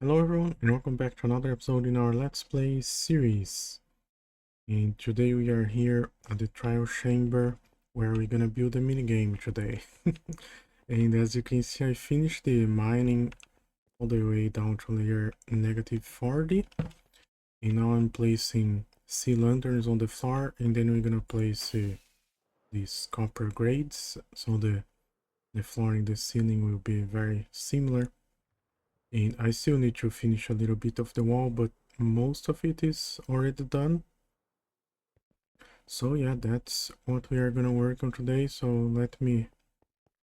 Hello everyone and welcome back to another episode in our Let's Play series. And today we are here at the trial chamber where we're gonna build a minigame today. And as you can see, I finished the mining all the way down to layer -40. And now I'm placing sea lanterns on the floor, and then we're gonna place these copper grades, so the floor and the ceiling will be very similar. And I still need to finish a little bit of the wall, but most of it is already done. So yeah, that's what we are gonna work on today. So let me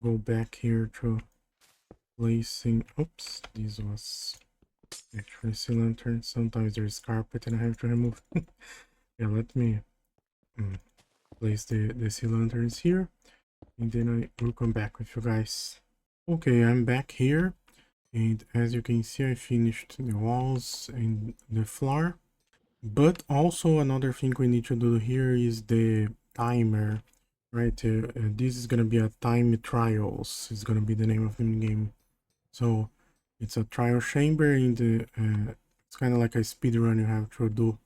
go back here to placing, oops, this was actually sea lantern. Sometimes there's carpet and I have to remove. Yeah, let me place the sea lanterns here, and then I will come back with you guys. Okay, I'm back here, and as you can see, I finished the walls and the floor. But also another thing we need to do here is the timer, right? This is gonna be a time trials. It's gonna be the name of the game. So it's a trial chamber, and it's kind of like a speed run. You have to do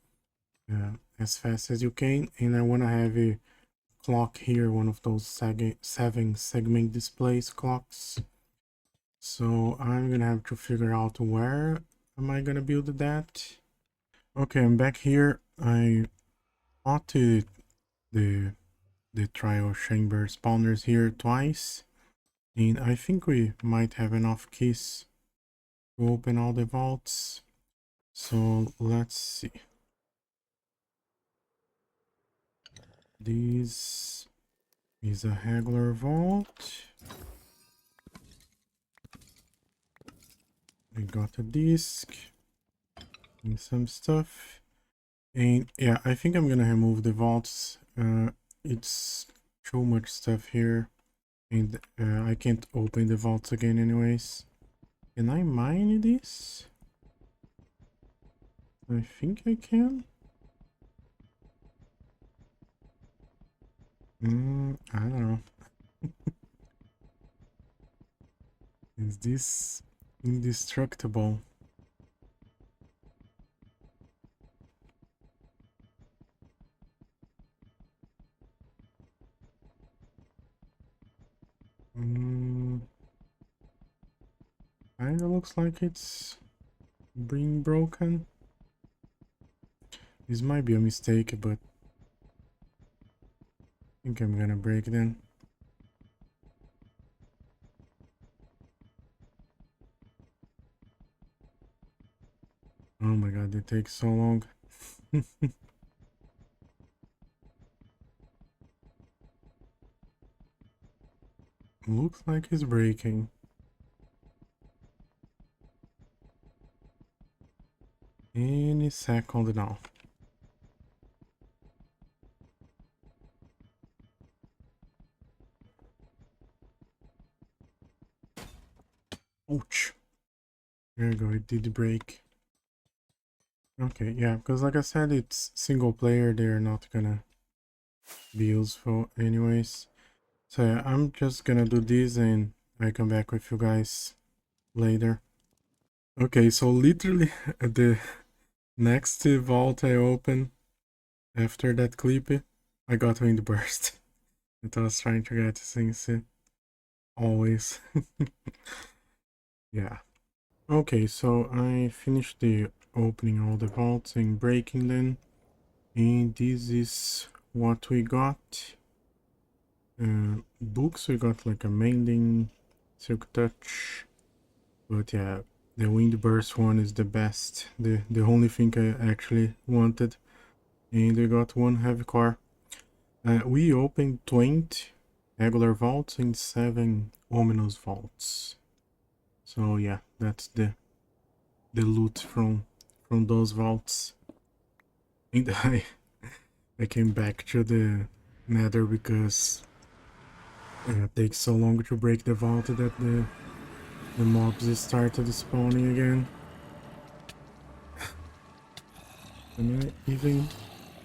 as fast as you can. And I wanna have a clock here, one of those 7 segment displays clocks. So I'm gonna have to figure out where am I gonna build that. Okay, I'm back here. I bought the trial chamber spawners here twice, and I think we might have enough keys to open all the vaults. So let's see. This is a Haggler vault. We got a disc and some stuff. And yeah, I think I'm gonna remove the vaults. It's too much stuff here, and I can't open the vaults again anyways. Can I mine this? I think I can. I don't know. Is this indestructible? Kinda looks like it's being broken. This might be a mistake, but I think I'm gonna break it in. Oh my god, it takes so long. Looks like it's breaking. Any second now. Ouch. There you go, it did break. Okay, yeah, because like I said, it's single player, they're not gonna be useful anyways. So yeah, I'm just gonna do this and I come back with you guys later. Okay, so literally the next vault I open after that clip, I got wind burst. That I was trying to get since always. Yeah. Okay, so I finished the opening all the vaults and breaking them, and this is what we got. Books, we got like a mending, silk touch, but yeah, the wind burst one is the best, the only thing I actually wanted. And we got one heavy core. We opened 20 regular vaults and 7 ominous vaults. So yeah, that's the loot from those vaults. And I came back to the nether because it takes so long to break the vault that the mobs started spawning again. And even,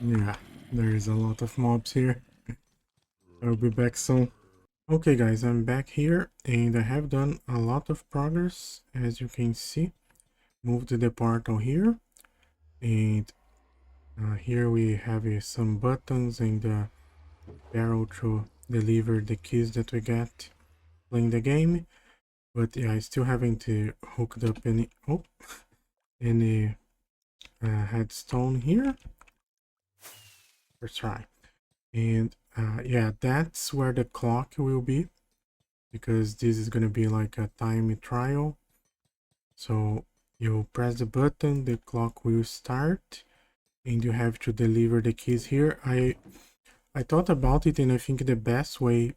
yeah, there is a lot of mobs here. I'll be back soon. Okay guys, I'm back here and I have done a lot of progress, as you can see. moved the portal here, and here we have some buttons and the barrel to deliver the keys that we get playing the game. But yeah, I still haven't hooked up any headstone here. First try. And yeah, that's where the clock will be, because this is gonna be like a time trial. So you press the button, the clock will start, and you have to deliver the keys here. I thought about it, and I think the best way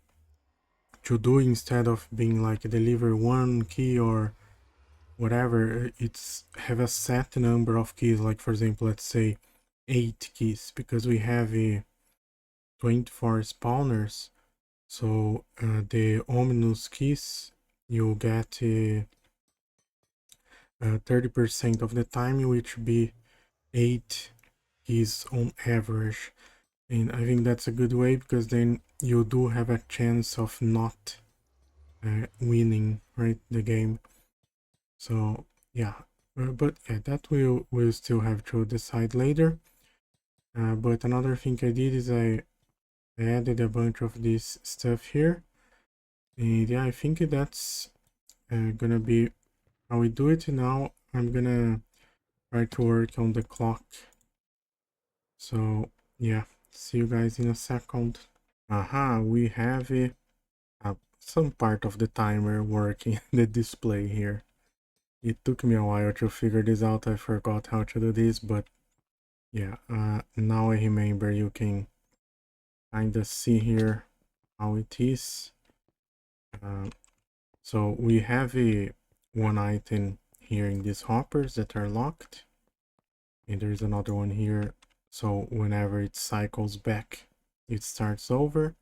to do, instead of being like deliver one key or whatever, it's have a set number of keys. Like for example, let's say 8 keys, because we have 24 spawners. So the ominous keys you get 30% of the time, which be 8 keys on average. And I think that's a good way, because then you do have a chance of not winning, right, the game. So yeah, but yeah, that we'll still have to decide later. But another thing I did is I added a bunch of this stuff here, and yeah, I think that's gonna be how we do it. Now I'm gonna try to work on the clock. So yeah, see you guys in a second. Aha, we have some part of the timer working the display here. It took me a while to figure this out. I forgot how to do this, but yeah, now I remember. You can kinda see here how it is. So we have one item here in these hoppers that are locked, and there's another one here. So whenever it cycles back, it starts over.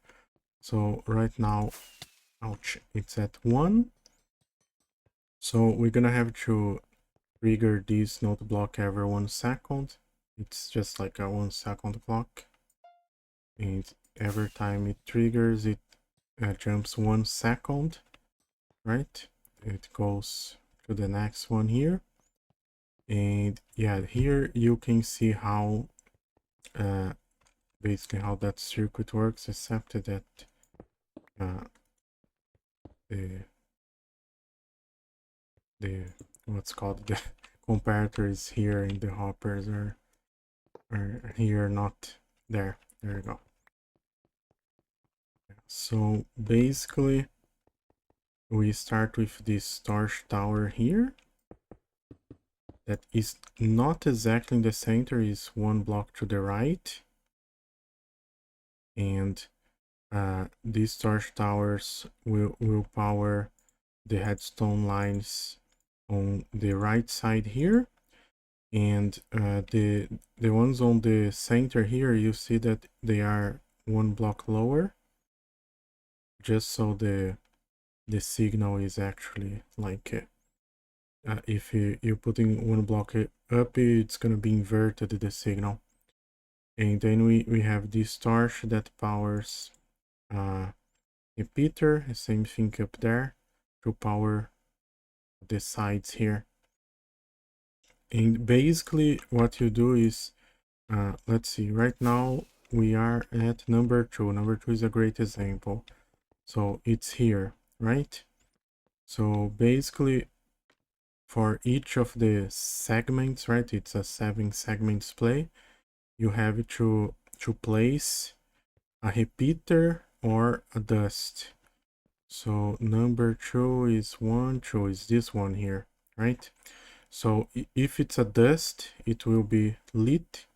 So right now, ouch, it's at 1. So we're gonna have to trigger this note block every 1 second. It's just like a 1 second clock, and every time it triggers, it jumps 1 second, right? It goes to the next one here, and yeah, here you can see how basically how that circuit works, except that the what's called the comparators here in the hoppers are here, not there. There you go. So basically we start with this torch tower here that is not exactly in the center, is 1 block to the right, and these torch towers will power the headstone lines on the right side here, and the ones on the center here, you see that they are 1 block lower, just so the signal is actually like if you're putting 1 block up, it's gonna be inverted, the signal. And then we have this torch that powers repeater, the same thing up there, to power the sides here. And basically what you do is let's see, right now we are at number 2. Number 2 is a great example. So it's here, right? So basically for each of the segments, right, it's a 7 segment display, you have to place a repeater or a dust. So number 2 is 1, 2 is this one here, right? So if it's a dust, it will be lit.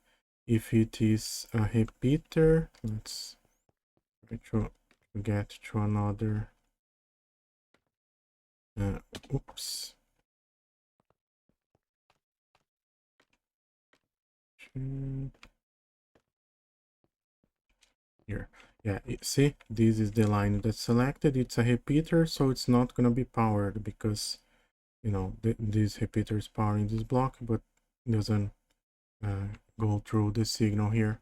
If it is a repeater, let's try to get to another oops. Here, yeah, see, this is the line that's selected. It's a repeater, so it's not gonna be powered, because you know this repeater is powering this block, but doesn't go through the signal here.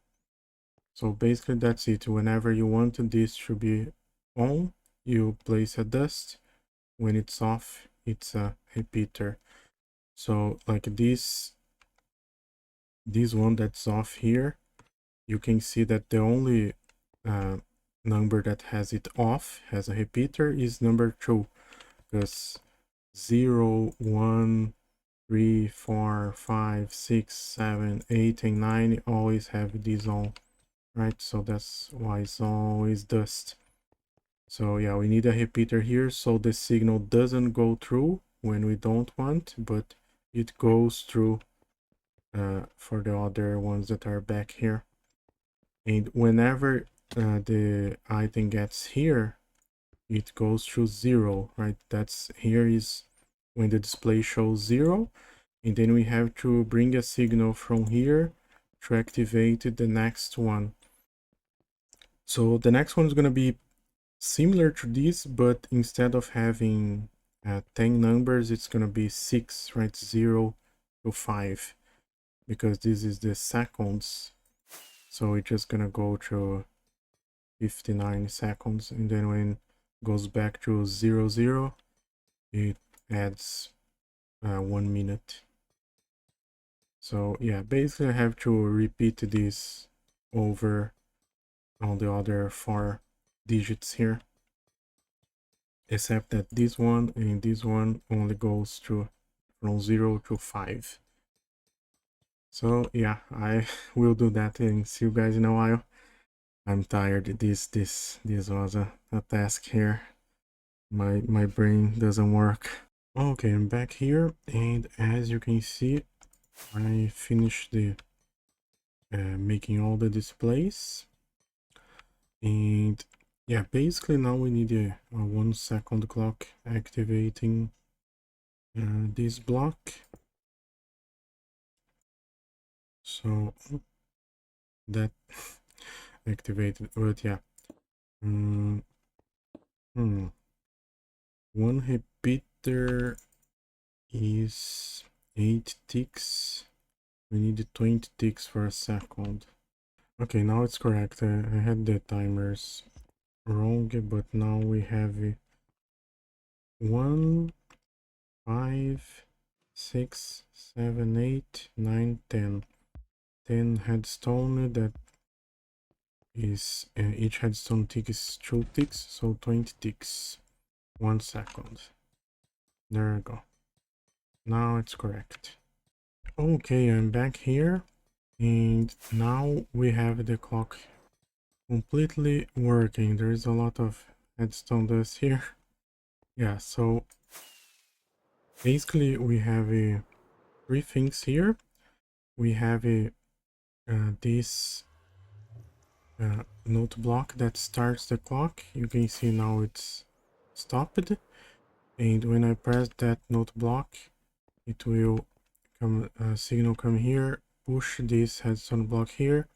So basically that's it. Whenever you want this to be on, you place a dust. When it's off, it's a repeater. So like this one that's off here, you can see that the only number that has it off, has a repeater, is number 2, because 0, 1, 3, 4, 5, 6, 7, 8, and 9 always have this on, right? So that's why it's always dust. So yeah, we need a repeater here so the signal doesn't go through when we don't want, but it goes through for the other ones that are back here. And whenever the item gets here, it goes through 0, right? That's here is when the display shows 0, and then we have to bring a signal from here to activate the next one. So the next one is going to be similar to this, but instead of having 10 numbers, it's going to be 6, right? 0 to 5, because this is the seconds. So it's just going to go to 59 seconds, and then when it goes back to 0, 0, it adds 1 minute. So yeah, basically I have to repeat this over on the other 4 digits here, except that this one and this one only goes to from 0 to 5. So yeah, I will do that and see you guys in a while. I'm tired. This was a task here. My brain doesn't work. Okay, I'm back here, and as you can see, I finished the making all the displays. And yeah, basically now we need a 1 second clock activating this block. So that activated, but yeah. One repeater is 8 ticks. We need 20 ticks for a second. Okay, now it's correct. I had the timers wrong, but now we have 1, 5, 6, 7, 8, 9, 10. 10 headstone, that is each headstone tick is 2 ticks, so 20 ticks. 1 second. There we go. Now it's correct. Okay, I'm back here, and now we have the clock completely working. There is a lot of headstone dust here. Yeah, so basically we have 3 things here. We have this note block that starts the clock. You can see now it's stopped, and when I press that note block, it will come signal come here, push this headstone block here,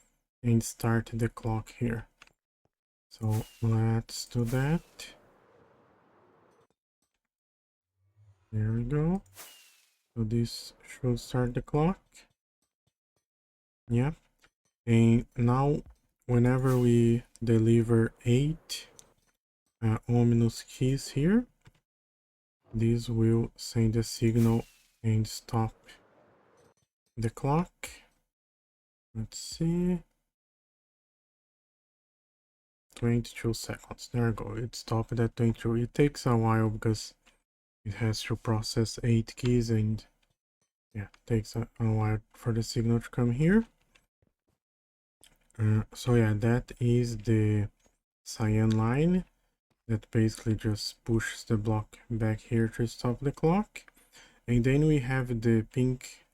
and start the clock here. So let's do that. There we go. So this should start the clock. Yeah. And now whenever we deliver 8 ominous keys here, this will send a signal and stop the clock. Let's see. 22 seconds. There we go. It stopped at 22. It takes a while because it has to process 8 keys, and yeah, it takes a while for the signal to come here. So yeah, that is the cyan line that basically just pushes the block back here to stop the clock. And then we have the pink,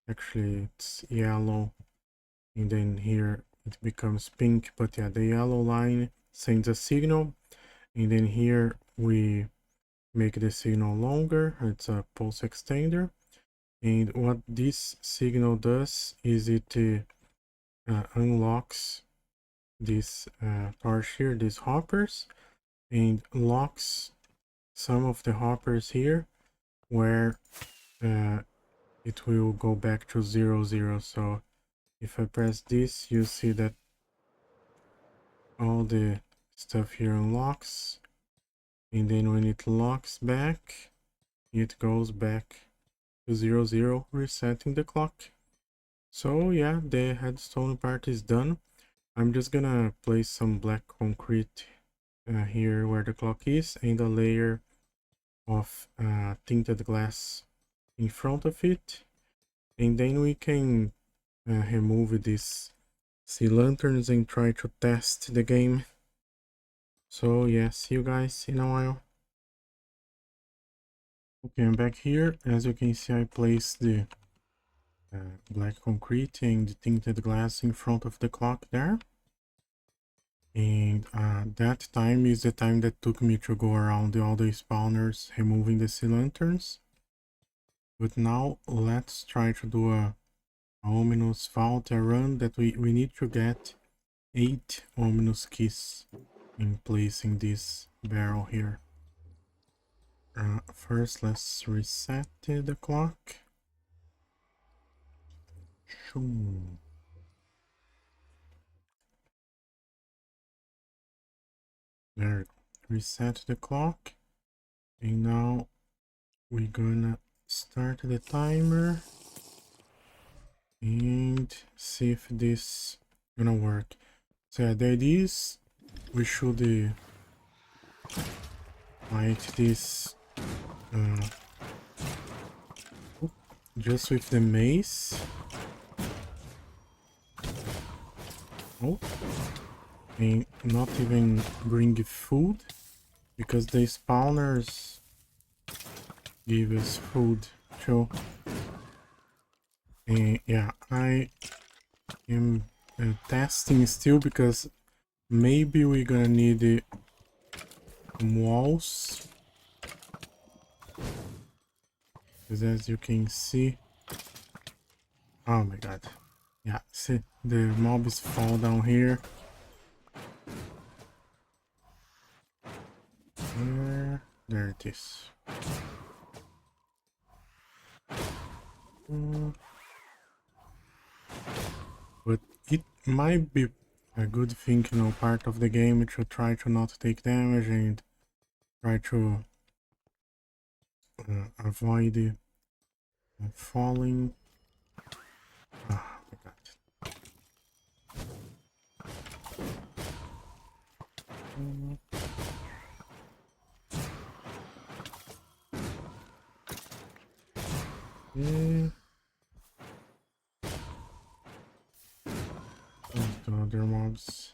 actually it's yellow, and then here it becomes pink, but yeah, the yellow line sends a signal, and then here we make the signal longer. It's a pulse extender, and what this signal does is it unlocks this part here, these hoppers, and locks some of the hoppers here where it will go back to 0, 0. So if I press this, you see that all the stuff here unlocks, and then when it locks back, it goes back 00, resetting the clock. So yeah, the headstone part is done. I'm just gonna place some black concrete here where the clock is, and a layer of tinted glass in front of it, and then we can remove these sea lanterns and try to test the game. So yeah, see you guys in a while. Okay, I'm back here. As you can see, I placed the black concrete and the tinted glass in front of the clock there. And that time is the time that took me to go around all the spawners, removing the sea lanterns. But now let's try to do a ominous vault run that we need to get 8 ominous keys in placing this barrel here. First, let's reset the clock. Shoom. There we go. Reset the clock. And now we're gonna start the timer and see if this gonna work. So yeah, the idea is we should fight this just with the mace. Oh, and not even bring food, because the spawners give us food too. And yeah, I am testing still, because maybe we're gonna need walls, because as you can see, oh my god, yeah, see, the mobs fall down here. There it is. But it might be a good thing, you know, part of the game to try to not take damage and try to avoid falling. Ah, my god. The other mobs.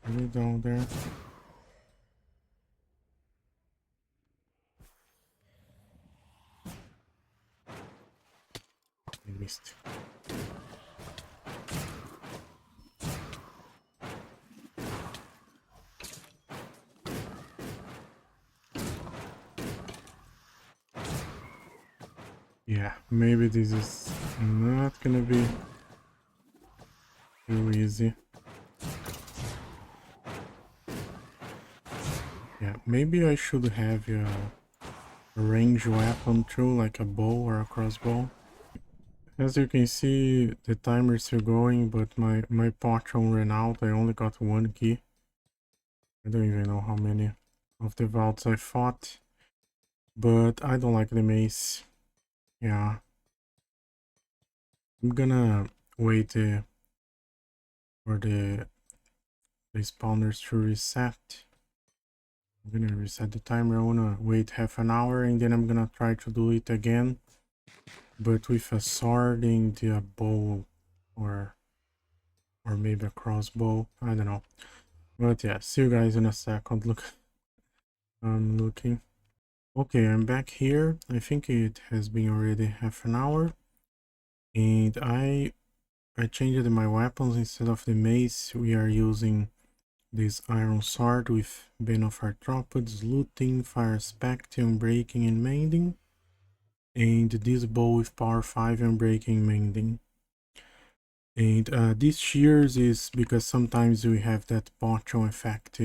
Really down there. I missed. Yeah, maybe this is not gonna be too easy. Yeah, maybe I should have a ranged weapon too, like a bow or a crossbow. As you can see, the timer is still going, but my potion ran out. I only got 1 key. I don't even know how many of the vaults I fought, but I don't like the mace. Yeah, I'm gonna wait for the spawners to reset. I'm gonna reset the timer. I wanna wait half an hour, and then I'm gonna try to do it again, but with a sword and a bow, or maybe a crossbow. I don't know. But yeah, see you guys in a second. Look, I'm looking. Okay, I'm back here. I think it has been already half an hour, and I changed my weapons. Instead of the mace, we are using this iron sword with Bane of Arthropods, looting, fire spectre, breaking and mending, and this bow with power 5 and breaking mending. And this shears is because sometimes we have that potion effect,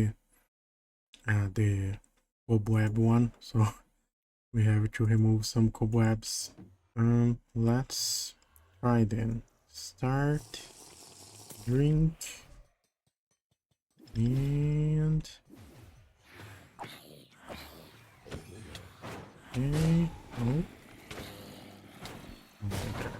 the cobweb one, so we have to remove some cobwebs. Let's try then. Start, drink, and okay. Oh. Oh my god.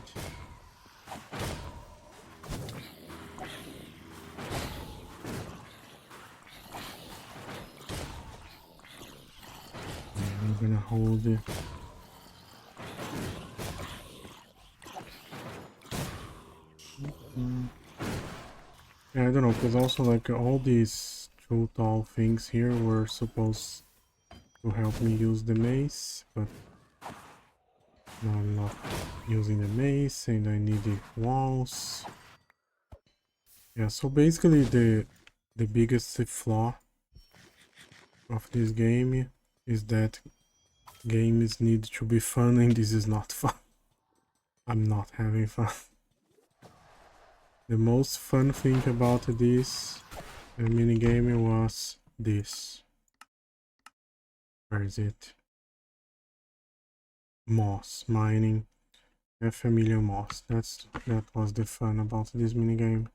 I'm gonna hold it. Yeah, I don't know, because also like all these total things here were supposed to help me use the mace, but now I'm not using the mace and I need the walls. Yeah, so basically the biggest flaw of this game is that games need to be fun and this is not fun. I'm not having fun. The most fun thing about this minigame was this. Where is it? Moss mining. A familiar moss. That was the fun about this minigame.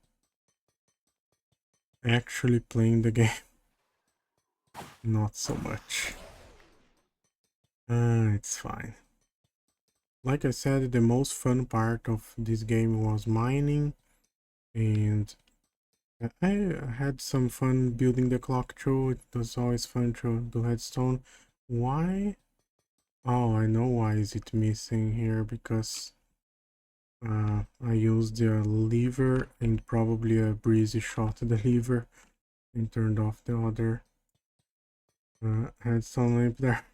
Actually playing the game. Not so much. It's fine. Like I said, the most fun part of this game was mining, and I had some fun building the clock too. It was always fun to do redstone. Why? Oh, I know why is it missing here, because I used the lever and probably a breezy shot the lever and turned off the other redstone lamp there.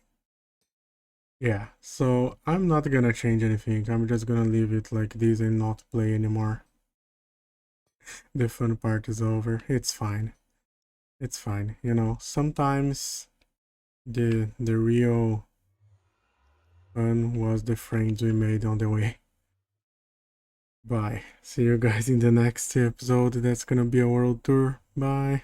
Yeah, so I'm not gonna change anything. I'm just gonna leave it like this and not play anymore. The fun part is over. It's fine. It's fine. You know, sometimes the real fun was the friends we made on the way. Bye. See you guys in the next episode. That's gonna be a world tour. Bye.